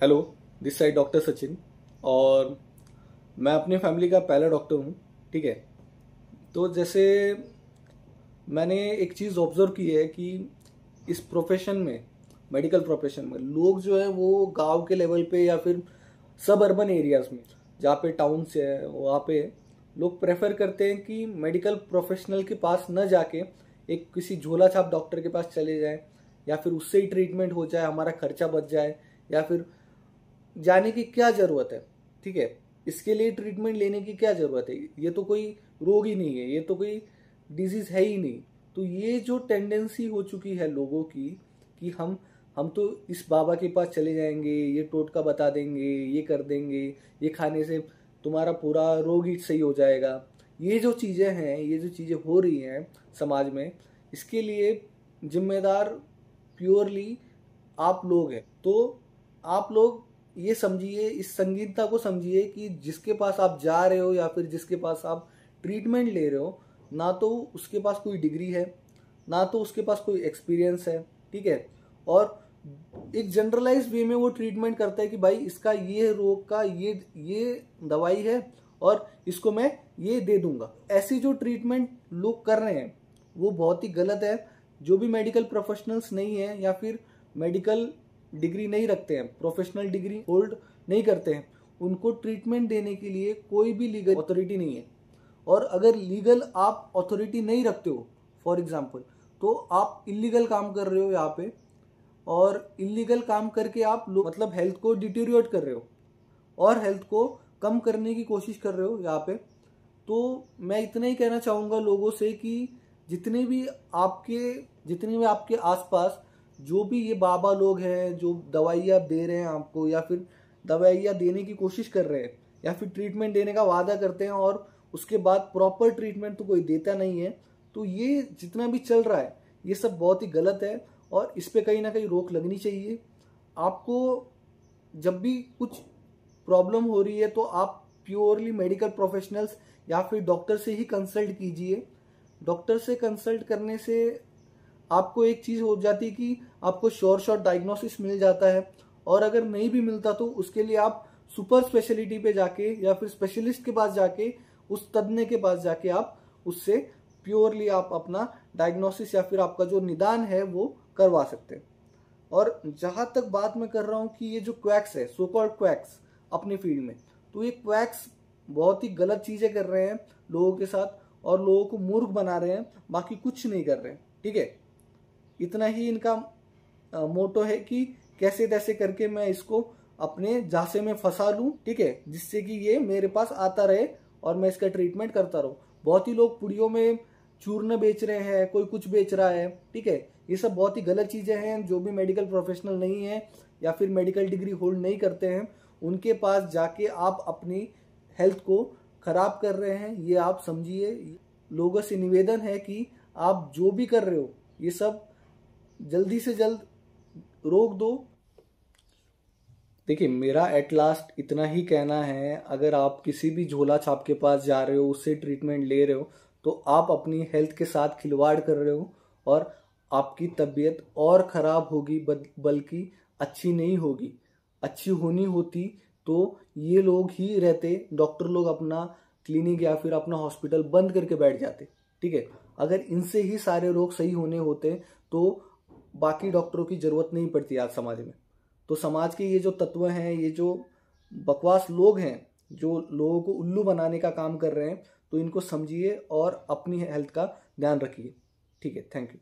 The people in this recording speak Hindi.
Hello, this side doctor Sachin. और मैं अपनी फैमिली का पहला डॉक्टर हूँ। ठीक है। तो जैसे मैंने एक चीज़ ऑब्जर्व की है कि इस प्रोफेशन में, मेडिकल प्रोफेशन में, लोग जो है वो गांव के लेवल पे या फिर सब अर्बन एरियाज में, जहाँ पे टाउन से है, वहाँ पे लोग प्रेफर करते हैं कि मेडिकल प्रोफेशनल के पास न जाके एक किसी झोला छाप डॉक्टर के पास चले जाएं, या फिर उससे ही ट्रीटमेंट हो जाए, हमारा खर्चा बच जाए, या फिर जाने की क्या जरूरत है। ठीक है। इसके लिए ट्रीटमेंट लेने की क्या जरूरत है, ये तो कोई रोग ही नहीं है, ये तो कोई डिजीज है ही नहीं। तो ये जो टेंडेंसी हो चुकी है लोगों की कि हम तो इस बाबा के पास चले जाएंगे, ये टोटका बता देंगे, ये कर देंगे, ये खाने से तुम्हारा पूरा रोग ही सही हो जाएगा। ये जो चीजें हैं, ये जो चीजें हो रही हैं समाज में, इसके लिए जिम्मेदार प्योरली आप लोग हैं। तो आप लोग ये समझिए, इस संगीनता को समझिए कि जिसके पास आप जा रहे हो या फिर जिसके पास आप ट्रीटमेंट ले रहे हो, ना तो उसके पास कोई डिग्री है, ना तो उसके पास कोई एक्सपीरियंस है। ठीक है। और एक जनरलाइज वे में वो ट्रीटमेंट करता है कि भाई इसका ये रोग का ये दवाई है और इसको मैं ये दे दूंगा। ऐसी जो ट्रीटमेंट लोग कर रहे हैं वो बहुत ही गलत है। जो भी मेडिकल प्रोफेशनल्स नहीं है या फिर मेडिकल डिग्री नहीं रखते हैं, प्रोफेशनल डिग्री होल्ड नहीं करते हैं, उनको ट्रीटमेंट देने के लिए कोई भी लीगल अथॉरिटी नहीं है। और अगर लीगल आप अथॉरिटी नहीं रखते हो, फॉर एग्जाम्पल, तो आप इलीगल काम कर रहे हो यहाँ पे, और इलीगल काम करके आप मतलब हेल्थ को डिटेरियोरेट कर रहे हो और हेल्थ को कम करने की कोशिश कर रहे हो यहाँ पे। तो मैं इतना ही कहना चाहूँगा लोगों से कि जितने भी आपके जितने भी आपके आसपास जो भी ये बाबा लोग हैं जो दवाइयाँ दे रहे हैं आपको, या फिर दवाइयाँ देने की कोशिश कर रहे हैं, या फिर ट्रीटमेंट देने का वादा करते हैं और उसके बाद प्रॉपर ट्रीटमेंट तो कोई देता नहीं है, तो ये जितना भी चल रहा है ये सब बहुत ही गलत है और इस पे कहीं ना कहीं रोक लगनी चाहिए। आपको जब भी कुछ प्रॉब्लम हो रही है तो आप प्योरली मेडिकल प्रोफेशनल्स या फिर डॉक्टर से ही कंसल्ट कीजिए। डॉक्टर से कंसल्ट करने से आपको एक चीज हो जाती है कि आपको श्योर शॉट डायग्नोसिस मिल जाता है, और अगर नहीं भी मिलता तो उसके लिए आप सुपर स्पेशलिटी पे जाके या फिर स्पेशलिस्ट के पास जाके, उस तज्ञ के पास जाके आप उससे प्योरली आप अपना डायग्नोसिस या फिर आपका जो निदान है वो करवा सकते हैं। और जहां तक बात मैं कर रहा हूं कि ये जो क्वैक्स है, सो कॉल्ड क्वैक्स अपनी फील्ड में, तो ये क्वैक्स बहुत ही गलत चीजें कर रहे हैं लोगों के साथ और लोगों को मूर्ख बना रहे हैं, बाकी कुछ नहीं कर रहे हैं। ठीक है। इतना ही इनका मोटो है कि कैसे तैसे करके मैं इसको अपने झांसे में फंसा लूं, ठीक है, जिससे कि ये मेरे पास आता रहे और मैं इसका ट्रीटमेंट करता रहूं। बहुत ही लोग पुड़ियों में चूर्ण बेच रहे हैं, कोई कुछ बेच रहा है। ठीक है। ये सब बहुत ही गलत चीजें हैं। जो भी मेडिकल प्रोफेशनल नहीं है या फिर मेडिकल डिग्री होल्ड नहीं करते हैं, उनके पास जाके आप अपनी हेल्थ को खराब कर रहे हैं, ये आप समझिए। लोगों से निवेदन है कि आप जो भी कर रहे हो ये सब जल्दी से जल्द रोक दो। देखिए, मेरा एट लास्ट इतना ही कहना है, अगर आप किसी भी झोला छाप के पास जा रहे हो, उससे ट्रीटमेंट ले रहे हो, तो आप अपनी हेल्थ के साथ खिलवाड़ कर रहे हो और आपकी तबीयत और खराब होगी, बल्कि अच्छी नहीं होगी। अच्छी होनी होती तो ये लोग ही रहते, डॉक्टर लोग अपना क्लिनिक या फिर अपना हॉस्पिटल बंद करके बैठ जाते। ठीक है। अगर इनसे ही सारे रोग सही होने होते तो बाकी डॉक्टरों की जरूरत नहीं पड़ती आज समाज में। तो समाज के ये जो तत्व हैं, ये जो बकवास लोग हैं, जो लोगों को उल्लू बनाने का काम कर रहे हैं, तो इनको समझिए और अपनी हेल्थ का ध्यान रखिए। ठीक है। Thank you.